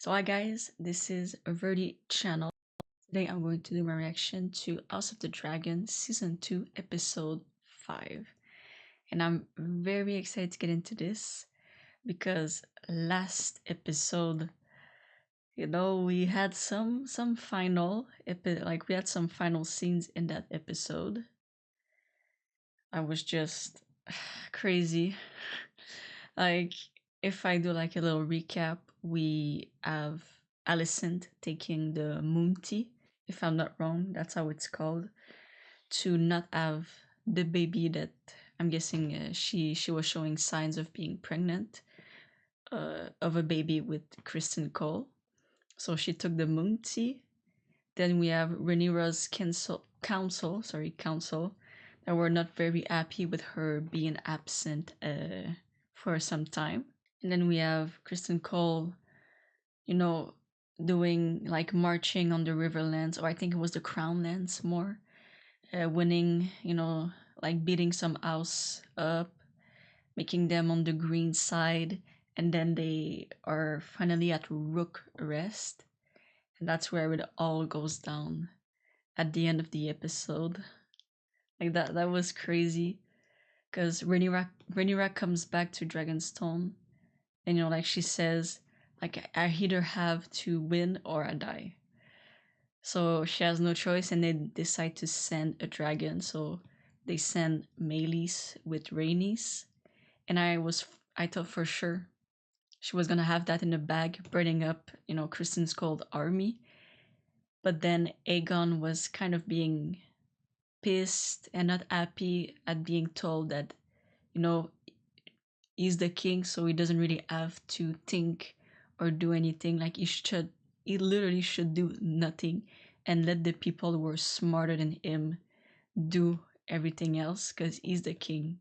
So hi guys, this is a VERDY channel. Today I'm going to do my reaction to House of the Dragon Season 2 Episode 5. And I'm very excited to get into this because last episode, we had some final we had some final scenes in that episode. I was just crazy. Like, if I do like a little recap, we have Alicent taking the moon tea, if I'm not wrong, that's how it's called, to not have the baby that I'm guessing she was showing signs of being pregnant of a baby with Kristen Cole. So she took the moon tea. Then we have Rhaenyra's council that were not very happy with her being absent for some time. And then we have Kristen Cole, doing like marching on the Riverlands, or I think it was the Crownlands more, winning, like beating some house up, making them on the green side, and then they are finally at Rook Rest, and that's where it all goes down at the episode. Like that was crazy, because Rhaenyra comes back to Dragonstone, and like she says, like, I either have to win or I die. So she has no choice, and they decide to send a dragon. So they send Meleys with Rhaenys, and I thought for sure she was gonna have that in the bag, burning up, Kristen's Cold army. But then Aegon was kind of being pissed and not happy at being told that, he's the king, so he doesn't really have to think or do anything. Like, he literally should do nothing and let the people who are smarter than him do everything else, because he's the king.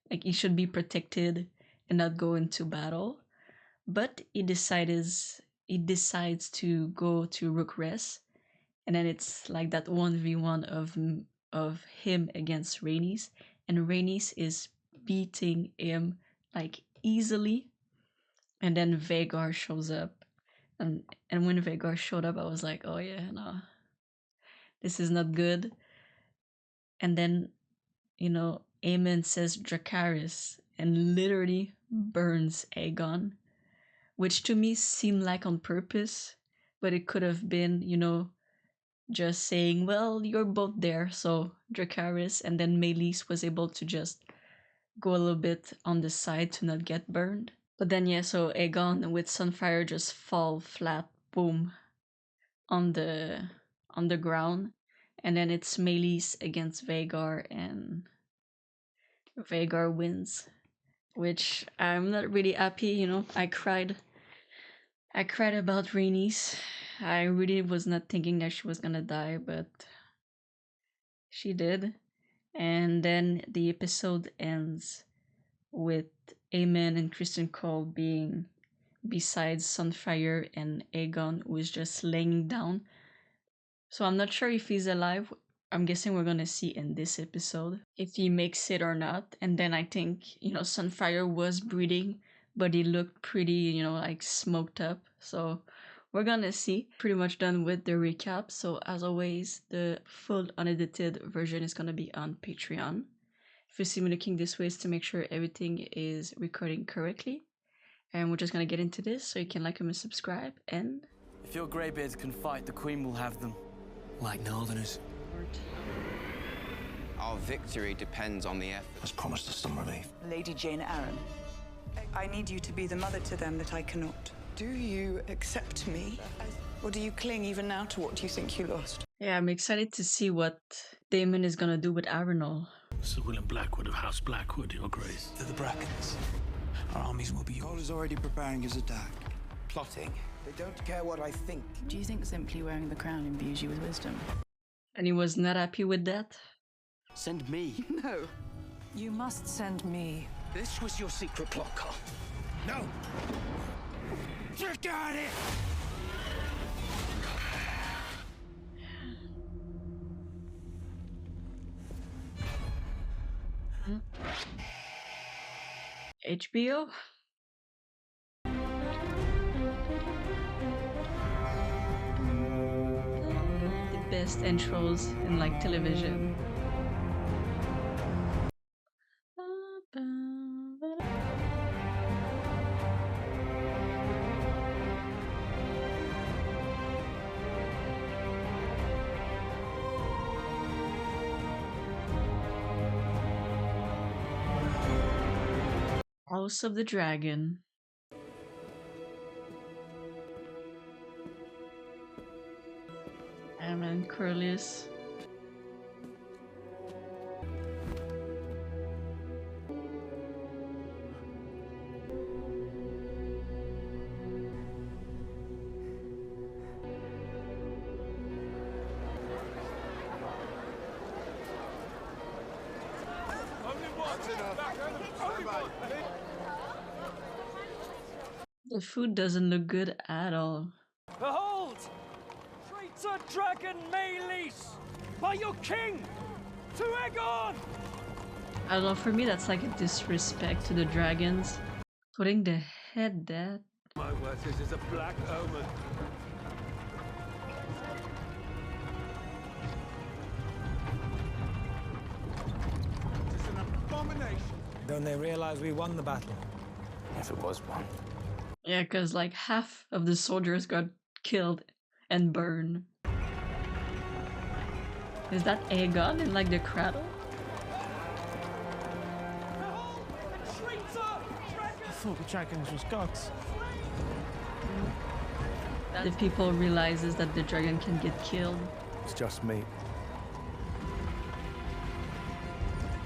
Like, he should be protected and not go into battle. But he decides to go to Rook Rest, and then it's like that 1v1 of him against Rhaenys, and Rhaenys is beating him like easily. And then Vhagar shows up, and when Vhagar showed up, I was like, oh yeah, no, this is not good. And then, Aemon says Dracarys and literally burns Aegon, which to me seemed like on purpose, but it could have been, just saying, well, you're both there, so Dracarys, and then Meleys was able to just go a little bit on the side to not get burned. But then yeah, so Aegon with Sunfire just fall flat, boom, on the ground, and then it's Meleys against Vhagar, and Vhagar wins, which I'm not really happy. I cried about Rhaenys. I really was not thinking that she was gonna die, but she did. And then the episode ends with Aemon and Kristen Cole being besides Sunfire and Aegon, who is just laying down. So I'm not sure if he's alive. I'm guessing we're gonna see in this episode if he makes it or not. And then I think, Sunfire was breathing, but he looked pretty, like smoked up. So we're gonna see. Pretty much done with the recap. So as always, the full unedited version is gonna be on Patreon. If you see me looking this way, it's to make sure everything is recording correctly. And we're just gonna get into this, so you can like, comment, subscribe, and... If your greybeards can fight, the Queen will have them. Like Northerners. Our victory depends on the effort. Has promised us some relief. Lady Jane Arryn, I need you to be the mother to them that I cannot. Do you accept me? Or do you cling even now to what you think you lost? Yeah, I'm excited to see what Daemon is gonna do with Arenal. Sir William Blackwood of House Blackwood, Your Grace. To the Brackens. Our armies will be yours. Cole is already preparing his attack. Plotting. They don't care what I think. Do you think simply wearing the crown imbues you with wisdom? And he was not happy with that. Send me. No. You must send me. This was your secret plot, Cole. No! Got it! HBO? best intros in like television. House of the Dragon. And Curlius. The food doesn't look good at all. Behold! Traitor dragon Maylis! By your king! To Aegon! I don't know, for me that's like a disrespect to the dragons. Putting the head there. My word, this is a black omen. It's an abomination. Don't they realize we won the battle? If it was one. Yeah, because like half of the soldiers got killed and burned. Is that Aegon in like the cradle? I thought the dragons was gods. The people realizes that the dragon can get killed. It's just me.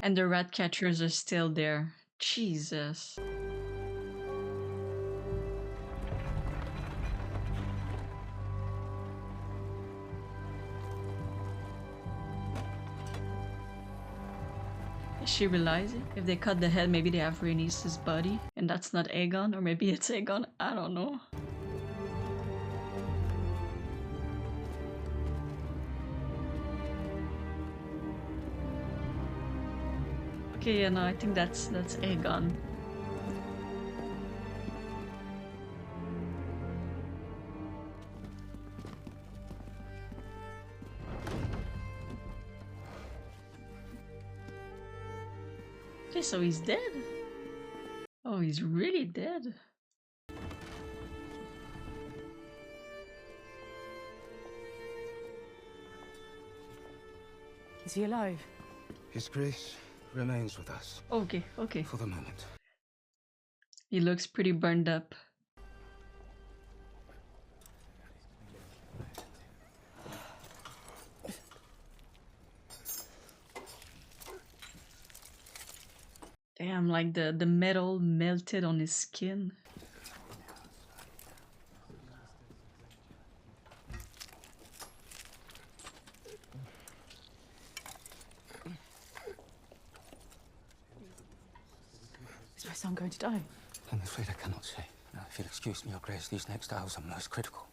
And the rat catchers are still there. Jesus. Is she realizing? If they cut the head, maybe they have Rhaenys' body, and that's not Aegon, or maybe it's Aegon, I don't know. Okay, yeah, no, I think that's Aegon. Okay, so he's dead. Oh, he's really dead. Is he alive? His grace remains with us Okay, okay. for the moment. He looks pretty burned up. Damn, like the metal melted on his skin. Is my son going to die? I'm afraid I cannot say. Now, if you'll excuse me, Your Grace, these next hours are most critical.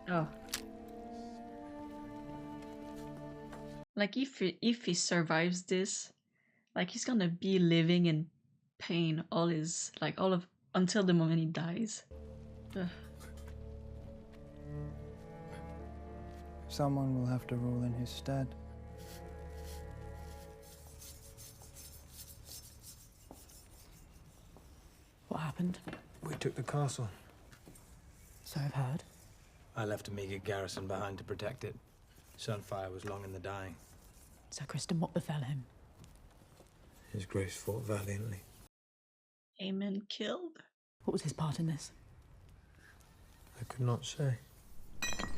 Oh. Like if he survives this, like he's gonna be living in pain all his until the moment he dies. Ugh. Someone will have to rule in his stead. What happened? We took the castle. So I've heard. I left a meagre garrison behind to protect it. Sunfire was long in the dying. Sir Kristen, what befell him? His Grace fought valiantly. Aemon killed? What was his part in this? I could not say.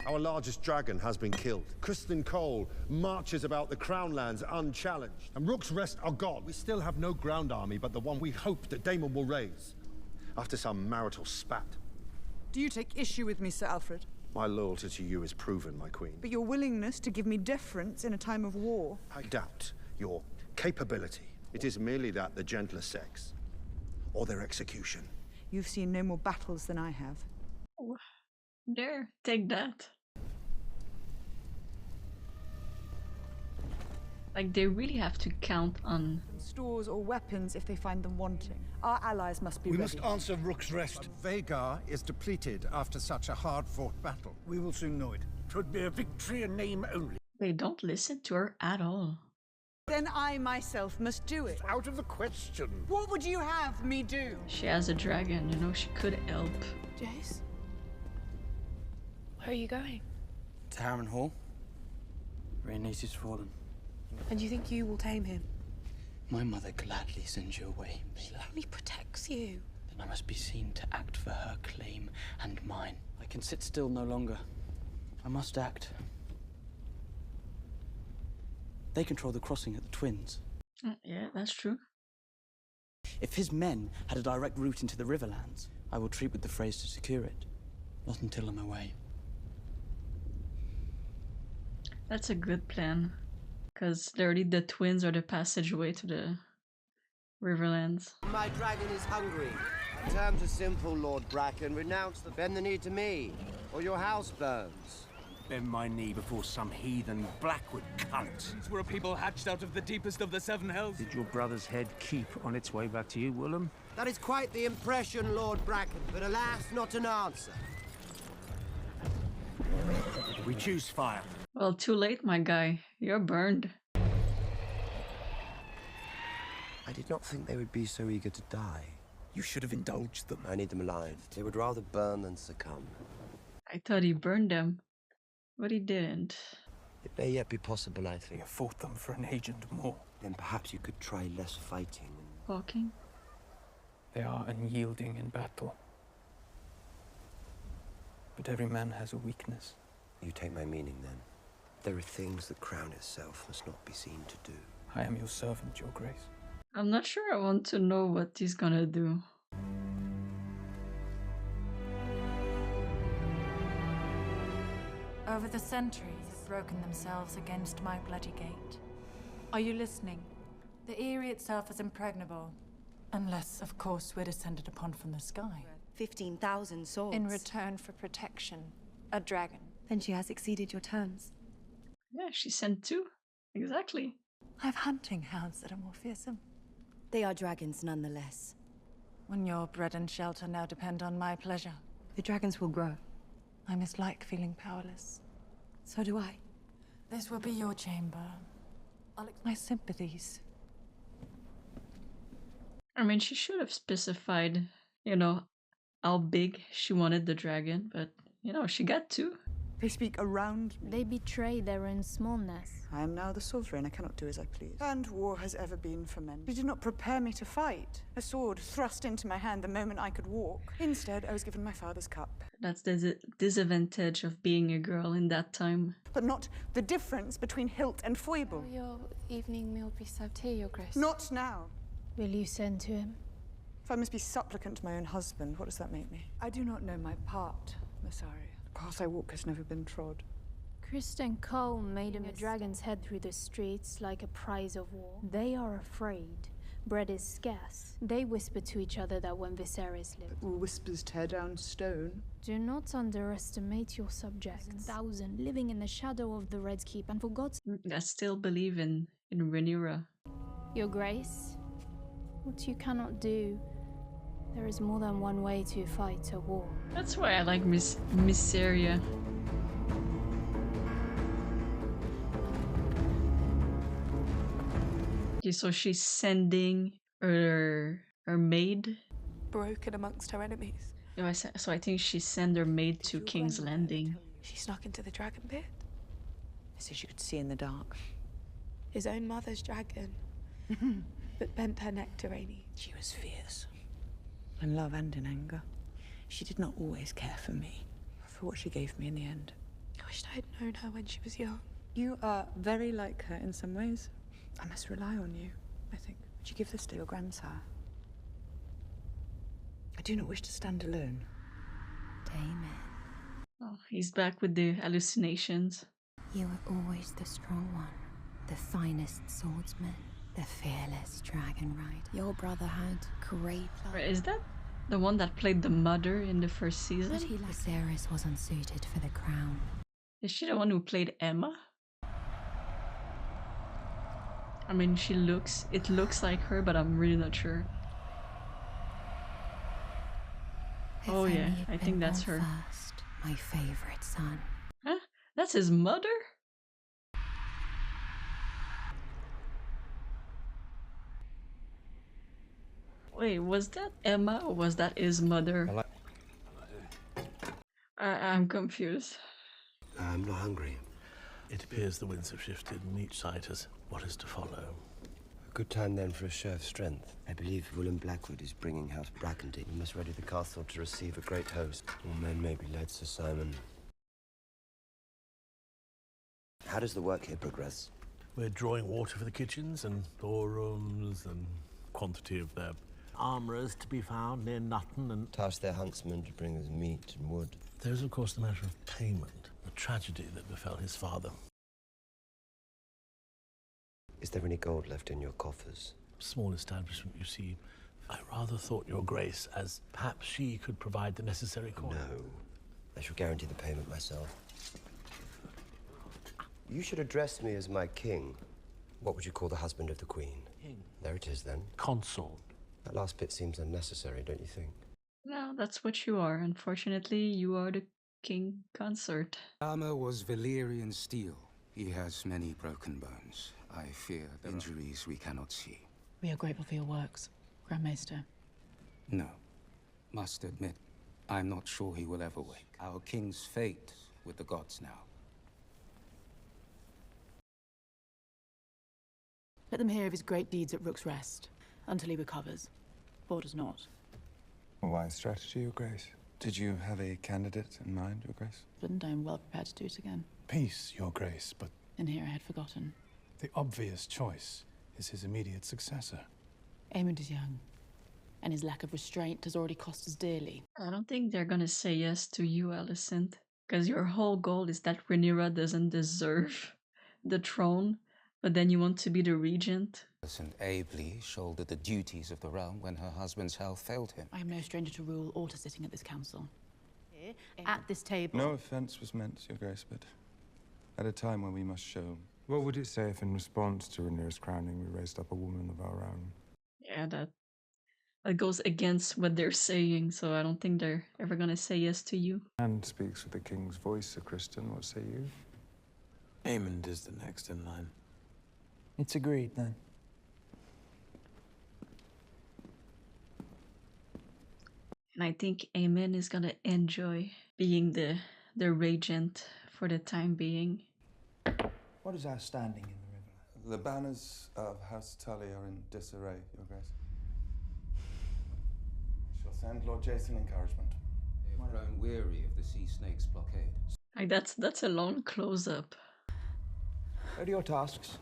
Our largest dragon has been killed. Kristen Cole marches about the Crown lands unchallenged. And Rook's Rest are gone. We still have no ground army but the one we hope that Daemon will raise. After some marital spat. Do you take issue with me, Sir Alfred? My loyalty to you is proven, my queen. But your willingness to give me deference in a time of war? I doubt your capability. It is merely that the gentler sex, or their execution. You've seen no more battles than I have. Oh, there, take that. Like, they really have to count on... Stores or weapons if they find them wanting. Our allies must be We ready. must answer Rook's Rest. Vagar is depleted after such a hard-fought battle. We will soon know it. 'Twould be a victory in name only. They don't listen to her at all. Then I myself must do it. Out of the question. What would you have me do? She has a dragon, you know, she could help. Jace? Where are you going? To Harren Hall. Rhaenys is fallen. And you think you will tame him? My mother gladly sends you away. She only protects you. Then I must be seen to act for her claim and mine. I can sit still no longer. I must act. They control the crossing at the Twins. Yeah, that's true. If his men had a direct route into the Riverlands, I will treat with the Freys to secure it. Not until I'm away. That's a good plan. Because literally the Twins are the passageway to the Riverlands. My dragon is hungry. Terms are simple, Lord Bracken. Renounce the bend the knee to me, or your house burns. Bend my knee before some heathen Blackwood cunt. We're a people hatched out of the deepest of the seven hells. Did your brother's head keep on its way back to you, Willem? That is quite the impression, Lord Bracken, but alas, not an answer. We choose fire. Well, too late, my guy. You're burned. I did not think they would be so eager to die. You should have indulged them. I need them alive. They would rather burn than succumb. I thought he burned them, but he didn't. It may yet be possible, I think. You fought them for an agent more. Then perhaps you could try less fighting. Walking. They are unyielding in battle. But every man has a weakness. You take my meaning, then. There are things the crown itself must not be seen to do. I am your servant, your grace. I'm not sure I want to know what he's gonna do. Over the centuries, have broken themselves against my bloody gate. Are you listening? The Eyrie itself is impregnable. Unless, of course, we're descended upon from the sky. 15,000 swords. In return for protection, a dragon. Then she has exceeded your terms. Yeah, she sent two. Exactly. I have hunting hounds that are more fearsome. They are dragons nonetheless. When your bread and shelter now depend on my pleasure. The dragons will grow. I mislike feeling powerless. So do I. This will be your chamber. My sympathies. I mean, she should have specified, you know, how big she wanted the dragon, but, you know, she got two. They speak around me. They betray their own smallness. I am now the sovereign. I cannot do as I please. And war has ever been for men. You did not prepare me to fight. A sword thrust into my hand the moment I could walk. Instead, I was given my father's cup. That's the disadvantage of being a girl in that time. But not the difference between hilt and foible. Will your evening meal be served here, your grace? Not now. Will you send to him? If I must be supplicant to my own husband, what does that make me? I do not know my part, Massaria. The path I walk has never been trod. Kristen Cole made him a dragon's head through the streets like a prize of war. They are afraid. Bread is scarce. They whisper to each other that when Viserys lived. But will whispers tear down stone? Do not underestimate your subjects. 1,000 living in the shadow of the Red Keep and for God's I still believe in Rhaenyra. Your grace, what you cannot do, there is more than one way to fight a war. That's why I like Mysaria. Okay, so she's sending her maid. Broken amongst her enemies. Yeah, so I think she sent her maid to King's Landing. She snuck into the dragon pit. So she could see in the dark. His own mother's dragon. But bent her neck to Rhaenys. She was fierce. In love and in anger. She did not always care for me. For what she gave me in the end. I wished I had known her when she was young. You are very like her in some ways. I must rely on you, I think. Would you give this to your grandsire? I do not wish to stand alone. Amen. Oh, he's back with the hallucinations. You were always the strong one, the finest swordsman, the fearless dragon rider. Your brother had great plans. Is that the one that played the mother in the first season? But Viserys was unsuited for the crown. Is she the one who played Emma? I mean, it looks like her, but I'm really not sure. Oh yeah, I think that's her. First, my favorite son. Huh? That's his mother? Wait, was that Emma or was that his mother? I'm confused. I'm not hungry. It appears the winds have shifted and each side has what is to follow. A good time then for a show of strength. I believe William Blackwood is bringing House Brackendy. We must ready the castle to receive a great host. All men may be led, Sir Simon. How does the work here progress? We're drawing water for the kitchens and storerooms and quantity of their armourers to be found near Nutton and... Task their huntsmen to bring us meat and wood. There's, of course, the matter of payment, the tragedy that befell his father. Is there any gold left in your coffers? Small establishment, you see. I rather thought, Your Grace, as perhaps she could provide the necessary coin. No. I shall guarantee the payment myself. You should address me as my king. What would you call the husband of the Queen? King. There it is, then. Consort. That last bit seems unnecessary, don't you think? No, that's what you are. Unfortunately, you are the king consort. Armor was Valyrian steel. He has many broken bones. I fear the injuries we cannot see. We are grateful for your works, Grand Maester. No. Must admit, I'm not sure he will ever wake. Our king's fate with the gods now. Let them hear of his great deeds at Rook's Rest, until he recovers. Borders not. A wise strategy, Your Grace. Did you have a candidate in mind, Your Grace? But I am well prepared to do it again. Peace, Your Grace, but... And here I had forgotten. The obvious choice is his immediate successor. Aemond is young, and his lack of restraint has already cost us dearly. I don't think they're gonna say yes to you, Alicent. Because your whole goal is that Rhaenyra doesn't deserve the throne, but then you want to be the regent. And ably shouldered the duties of the realm when her husband's health failed him. I am no stranger to rule or to sitting at this council. Here, at this table... No offense was meant, Your Grace, but at a time when we must show... What would you say if in response to Rhaenyra's crowning we raised up a woman of our own? Yeah, that goes against what they're saying, so I don't think they're ever gonna say yes to you. And speaks with the king's voice, Sir Kristen. What say you? Aemond is the next in line. It's agreed, then. And I think Aemon is gonna enjoy being the regent for the time being. What is our standing in the river? The banners of House Tully are in disarray, Your Grace. I shall send Lord Jason encouragement. They have grown weary of the sea snake's blockade. Like that's a long close-up. What are your tasks?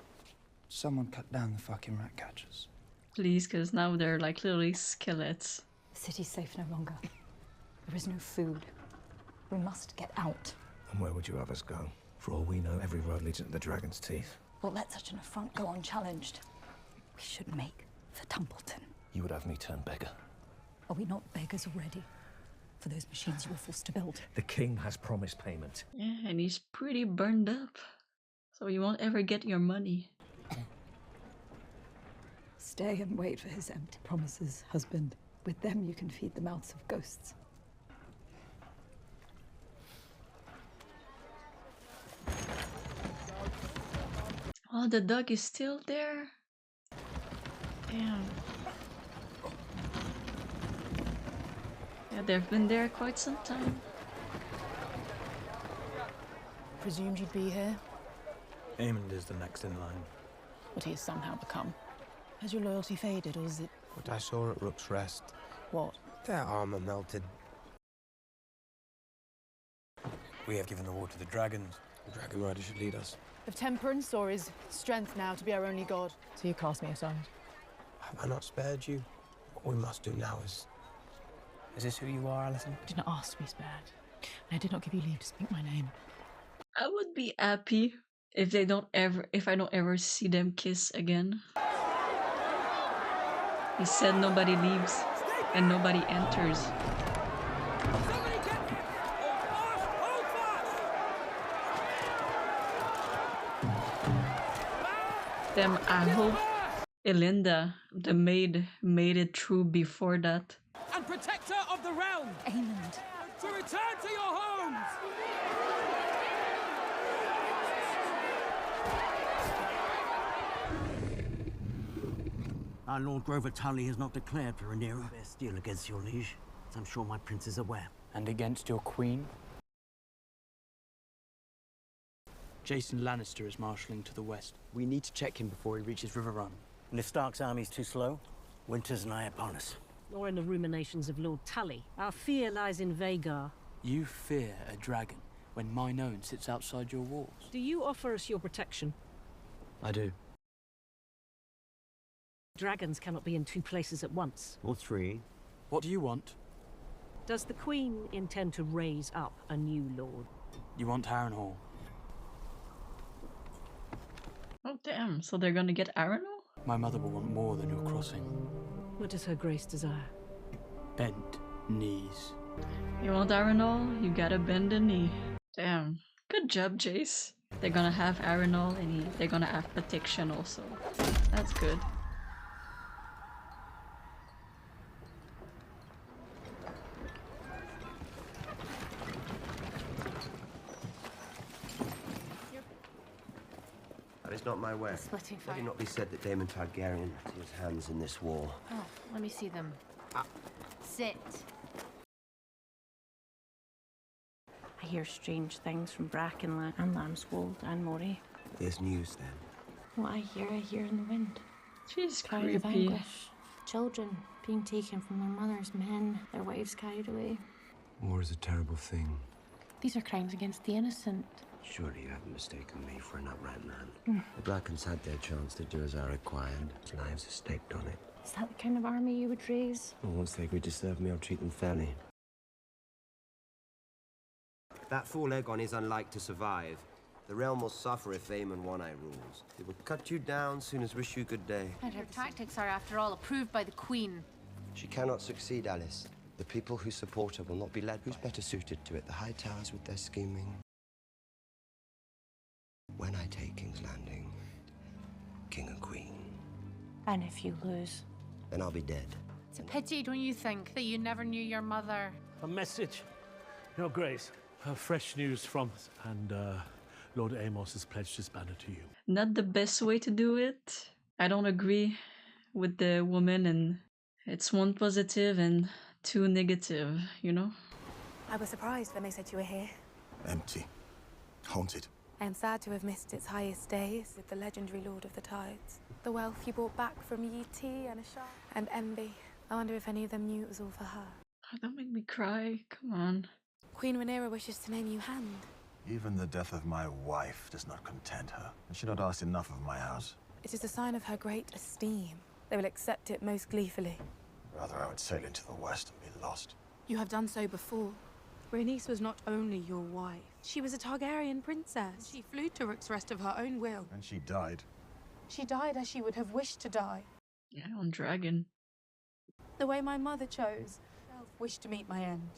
Someone cut down the fucking rat catchers. Please, because now they're like literally skeletons. The city's safe no longer. There is no food. We must get out. And where would you have us go? For all we know, every road leads into the Dragon's Teeth. We'll let such an affront go unchallenged. We should make for Tumbleton. You would have me turn beggar. Are we not beggars already? For those machines you were forced to build? The king has promised payment. Yeah, and he's pretty burned up. So you won't ever get your money. Stay and wait for his empty promises, husband. With them you can feed the mouths of ghosts. Oh, the dog is still there? Damn. Yeah, they've been there quite some time. Presumed you'd be here, Aemond is the next in line. but he has somehow become. Has your loyalty faded, or is it... What I saw at Rook's Rest. What? Their armor melted. We have given the war to the dragons. The dragon rider should lead us. Of temperance, or is strength now to be our only god? So you cast me aside. Have I not spared you? What we must do now is... Is this who you are, Alison? I did not ask to be spared, and I did not give you leave to speak my name. I would be happy if I don't ever see them kiss again. He said nobody leaves and nobody enters. Damn, I hope Elinda, the maid, made it through before that. And protector of the realm! Aemond. To return to your homes! Our Lord Grover Tully has not declared for Rhaenyra. Bear steel against your liege, as I'm sure my prince is aware. And against your queen? Jason Lannister is marshalling to the west. We need to check him before he reaches River Run. And if Stark's army's too slow, winter's nigh upon us. Or in the ruminations of Lord Tully. Our fear lies in Vhagar. You fear a dragon when mine own sits outside your walls. Do you offer us your protection? I do. Dragons cannot be in two places at once. Or three. What do you want? Does the Queen intend to raise up a new lord? You want Harrenhal? Oh damn, so they're gonna get Harrenhal? My mother will want more than your crossing. What does her grace desire? Bent knees. You want Harrenhal? You gotta bend the knee. Damn. Good job, Jace. They're gonna have Harrenhal and they're gonna have protection also. That's good. That is not my way. Splitting Let fire. it not be said that Daemon Targaryen had his hands in this war. Oh, let me see them. Sit. I hear strange things from Brackenland and Lambswold and Moray. There's news then. What I hear in the wind. She's Cries of creepy. anguish. Children being taken from their mothers, men, their wives carried away. War is a terrible thing. These are crimes against the innocent. Surely you haven't mistaken me for an upright man. The Blackens had their chance to do as I required. Lives are staked on it. Is that the kind of army you would raise? Well, once they agree to serve me, I'll treat them fairly. That fool Aegon is unlike to survive. The realm will suffer if Aemon One Eye rules. It will cut you down soon as wish you good day. And her tactics are, after all, approved by the Queen. She cannot succeed, Alice. The people who support her will not be led. Who's better suited to it? The High Towers with their scheming. When I take King's Landing, King and Queen, And if you lose? then I'll be dead. It's a pity, don't you think, that you never knew your mother? A message. Your Grace, fresh news from us, and Lord Amos has pledged his banner to you. Not the best way to do it. I don't agree with the woman, and it's one positive and two negative, you know? I was surprised when they said you were here. Empty. Haunted. I am sad to have missed its highest days with the legendary Lord of the Tides. The wealth you brought back from Yi Ti and Ashar and Envy. I wonder if any of them knew it was all for her. Oh, don't make me cry. Come on. Queen Rhaenyra wishes to name you Hand. Even the death of my wife does not content her. And she not asked enough of my house. It is a sign of her great esteem. They will accept it most gleefully. Rather, I would sail into the west and be lost. You have done so before. Rhaenys was not only your wife. She was a Targaryen princess. She flew to Rook's Rest of her own will. And she died. She died as she would have wished to die. Yeah, on dragon. The way my mother chose. Wished to meet my end.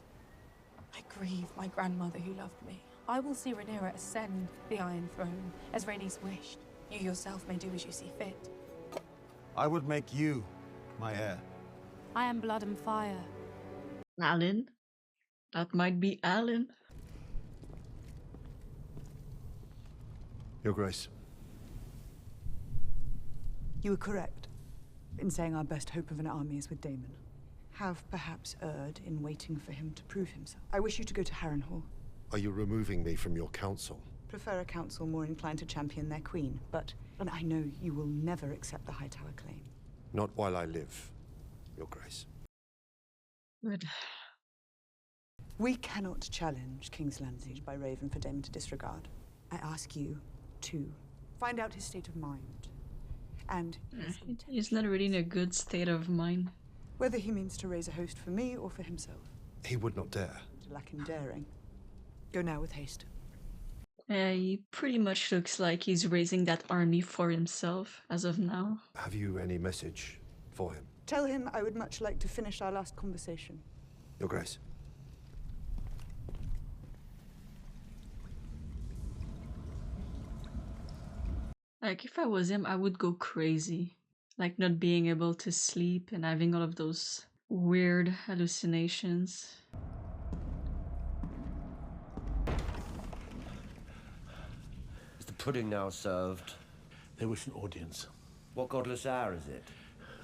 I grieve my grandmother who loved me. I will see Rhaenyra ascend the Iron Throne, as Rhaenys wished. You yourself may do as you see fit. I would make you my heir. I am blood and fire. Alan? That might be Alan. Your Grace. You were correct in saying our best hope of an army is with Daemon. Have perhaps erred in waiting for him to prove himself. I wish you to go to Harrenhal. Are you removing me from your council? Prefer a council more inclined to champion their queen, but I know you will never accept the Hightower claim. Not while I live, Your Grace. Good. We cannot challenge King's Landing by Raven for Daemon to disregard. I ask you to find out his state of mind and He's not really in a good state of mind. whether he means to raise a host for me or for himself. He would not dare. To lack in daring. Go now with haste. He pretty much looks like he's raising that army for himself as of now. Have you any message for him? Tell him I would much like to finish our last conversation. Your Grace. Like, if I was him, I would go crazy. Like, not being able to sleep and having all of those weird hallucinations. Is the pudding now served? They wish an audience. What godless hour is it?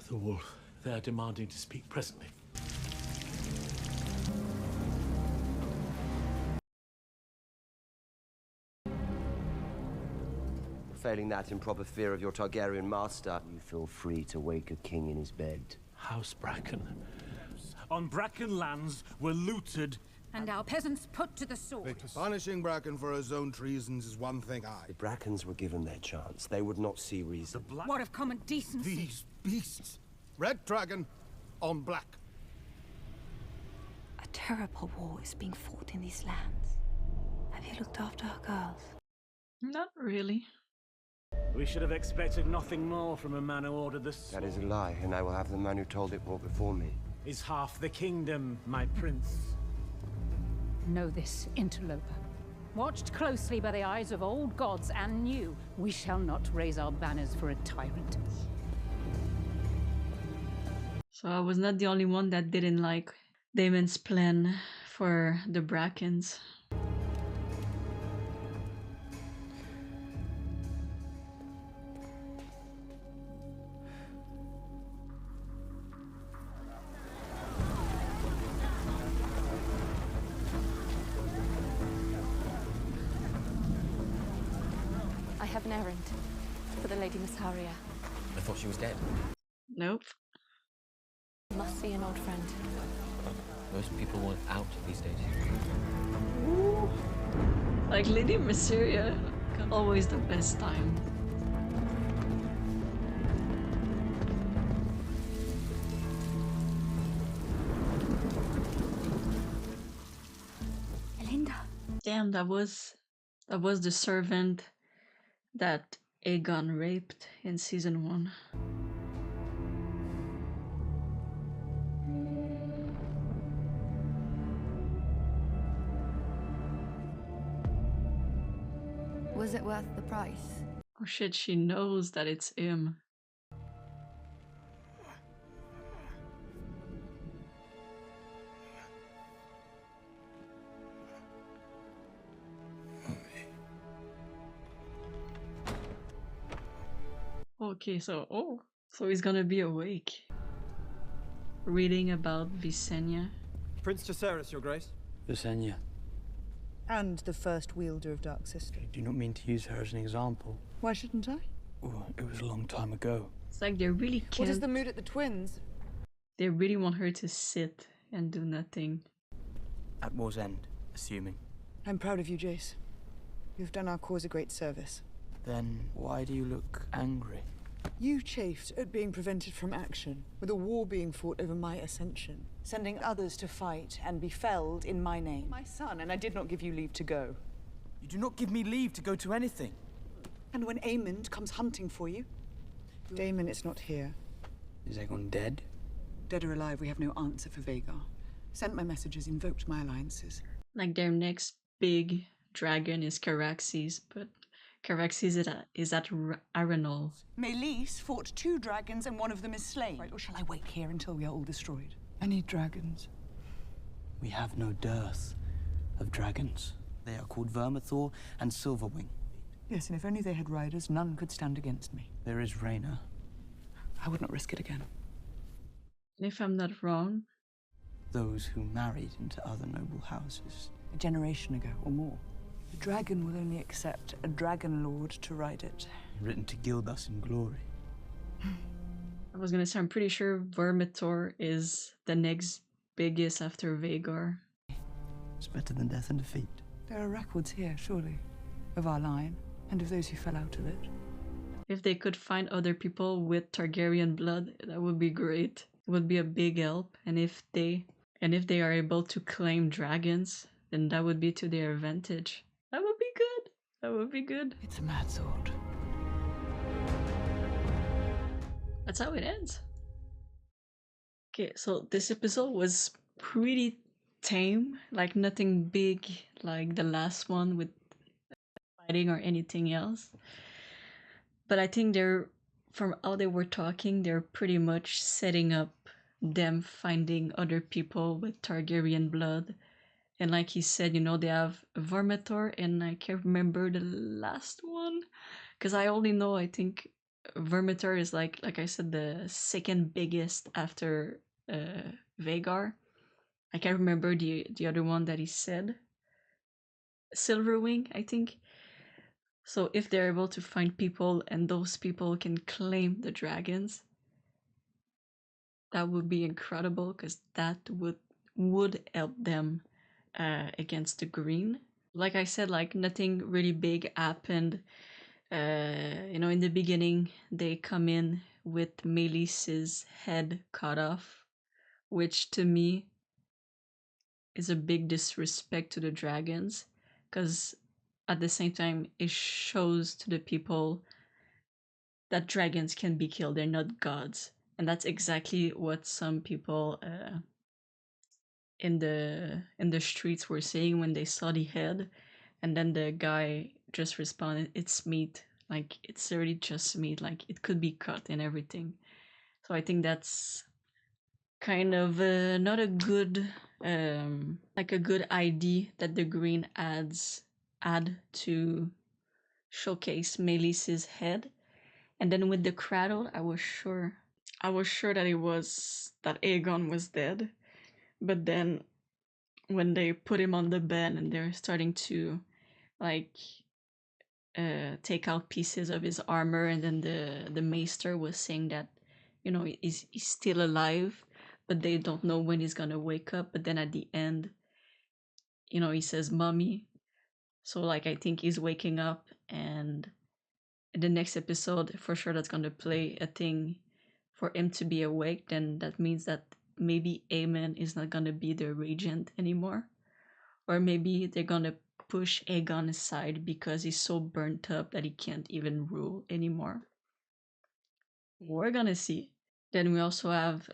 The wolf. They are demanding to speak presently. Failing that in proper fear of your Targaryen master, you feel free to wake a king in his bed. House Bracken. On Bracken lands were looted. And our peasants put to the sword. Punishing Bracken for his own treasons is one thing The Brackens were given their chance. They would not see reason. What of common decency? These beasts. Red dragon on black. A terrible war is being fought in these lands. Have you looked after our girls? Not really. We should have expected nothing more from a man who ordered this. That is a lie, and I will have the man who told it brought before me. Is half the kingdom, my prince. Know this, interloper. Watched closely by the eyes of old gods and new, we shall not raise our banners for a tyrant. So I was not the only one that didn't like Daemon's plan for the Brackens. I have an errand for the Lady Massaria. I thought she was dead. Nope. Must see an old friend. Most people want out these days. Ooh. Like Lady Massaria, always the best time. Elinda. Damn, that was the servant that Aegon raped in season 1. Was it worth the price? Oh shit, she knows that it's him. Okay, so he's gonna be awake. Reading about Visenya. Prince Jacaerys, Your Grace. Visenya. And the first wielder of Dark Sister. I do not mean to use her as an example. Why shouldn't I? Oh, it was a long time ago. It's like they really can't. What is the mood at the twins? They really want her to sit and do nothing. At war's end, assuming. I'm proud of you, Jace. You've done our cause a great service. Then why do you look angry? You chafed at being prevented from action, with a war being fought over my ascension, sending others to fight and be felled in my name. My son, and I did not give you leave to go. You do not give me leave to go to anything. And when Aemond comes hunting for you? Daemon is not here. Is Aegon dead? Dead or alive, we have no answer for Vhagar. Sent my messages, invoked my alliances. Like their next big dragon is Caraxes, but Caraxes is at Arenal. Meleys fought 2 dragons and one of them is slain. Right, or shall I wait here until we are all destroyed? I need dragons. We have no dearth of dragons. They are called Vermithor and Silverwing. Yes, and if only they had riders, none could stand against me. There is Rhaena. I would not risk it again. If I'm not wrong. Those who married into other noble houses. A generation ago or more. The dragon will only accept a dragon lord to ride it. Written to gild us in glory. I was gonna say, I'm pretty sure Vermithor is the next biggest after Vhagar. It's better than death and defeat. There are records here, surely, of our line and of those who fell out of it. If they could find other people with Targaryen blood, that would be great. It would be a big help. And if they are able to claim dragons, then that would be to their advantage. That would be good. That would be good. It's a mad sword. That's how it ends. Okay, so this episode was pretty tame. Like nothing big like the last one with fighting or anything else. But I think they're, from how they were talking, they're pretty much setting up them finding other people with Targaryen blood. And like he said, you know, they have Vermitor, and I can't remember the last one. Because I only know, I think, Vermitor is like I said, the second biggest after Vhagar. I can't remember the other one that he said. Silverwing, I think. So if they're able to find people and those people can claim the dragons, that would be incredible, because that would help them against the green. Like I said, like nothing really big happened. You know, in the beginning, they come in with Melis's head cut off, which to me is a big disrespect to the dragons, because at the same time, it shows to the people that dragons can be killed, they're not gods. And that's exactly what some people in the streets were saying when they saw the head. And then the guy just responded, it's meat, like it's already just meat, like it could be cut and everything. So I think that's kind of not a good like a good idea that the green add to showcase Melis's head. And then with the cradle, I was sure that it was that Aegon was dead. But then when they put him on the bed and they're starting to like take out pieces of his armor, and then the maester was saying that, you know, he's still alive, but they don't know when he's gonna wake up. But then at the end, you know, he says mommy. So like I think he's waking up, and in the next episode for sure that's gonna play a thing for him to be awake. Then that means that maybe Aemon is not gonna be the regent anymore, or maybe they're gonna push Aegon aside because he's so burnt up that he can't even rule anymore. We're gonna see. Then we also have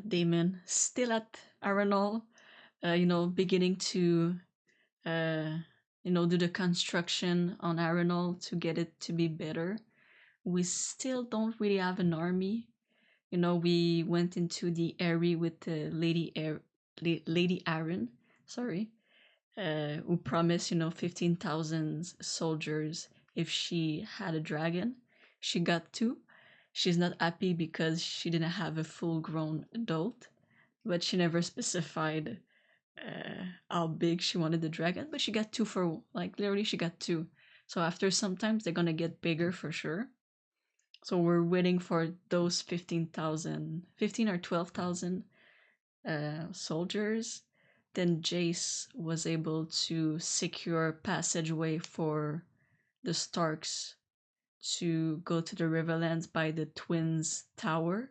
Daemon still at Arenal, you know, beginning to you know, do the construction on Arenal to get it to be better. We still don't really have an army. You know, we went into the area with Lady Arryn, sorry, who promised, you know, 15,000 soldiers if she had a dragon. She got 2. She's not happy because she didn't have a full-grown adult, but she never specified how big she wanted the dragon. But she got 2 for, like, literally she got 2. So after sometimes they're gonna get bigger for sure. So we're waiting for those 15 or 12,000 soldiers. Then Jace was able to secure passageway for the Starks to go to the Riverlands by the Twins Tower,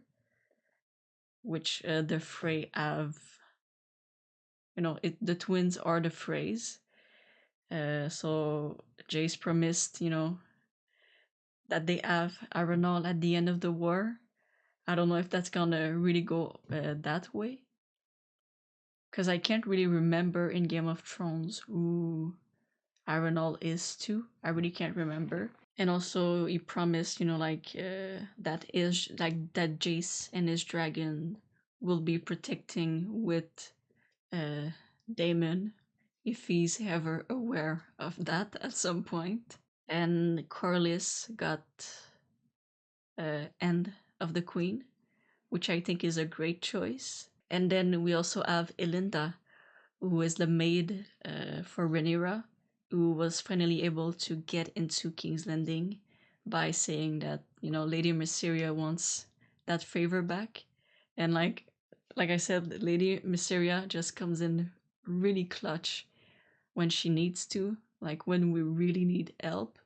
which the Frey have. You know, the twins are the Freys. So Jace promised, you know, that they have Arenal at the end of the war. I don't know if that's gonna really go that way, because I can't really remember in Game of Thrones who Arenal is to. I really can't remember. And also he promised, you know, like that Jace and his dragon will be protecting with Daemon, if he's ever aware of that at some point. And Corlys got End of the Queen, which I think is a great choice. And then we also have Elinda, who is the maid for Rhaenyra, who was finally able to get into King's Landing by saying that, you know, Lady Mysaria wants that favor back. And like I said, Lady Mysaria just comes in really clutch when she needs to, like when we really need help.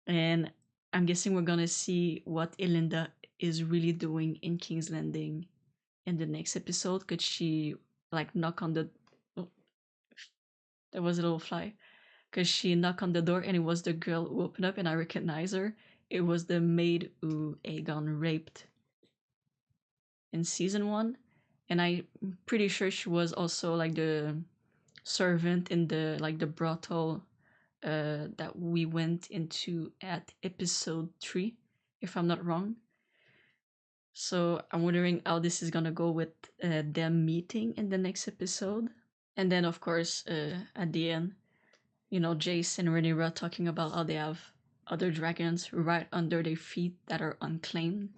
And I'm guessing we're gonna see what Elinda is really doing in King's Landing in the next episode. Could she like knock on the... Oh, there was a little fly. Because she knocked on the door and it was the girl who opened up, and I recognize her. It was the maid who Aegon raped in season 1. And I'm pretty sure she was also like the servant in the brothel that we went into at episode 3, if I'm not wrong. So I'm wondering how this is gonna go with them meeting in the next episode. And then of course at the end, you know, Jace and Rhaenyra talking about how they have other dragons right under their feet that are unclaimed,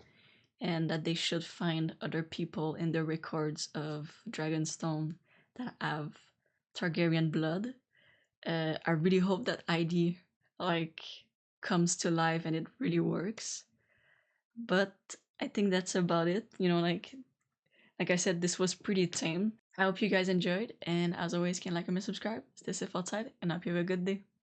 and that they should find other people in the records of Dragonstone that have Targaryen blood. I really hope that idea like comes to life and it really works. But I think that's about it. You know, like I said, this was pretty tame. I hope you guys enjoyed, and as always, can like and subscribe. Stay safe outside, and I hope you have a good day.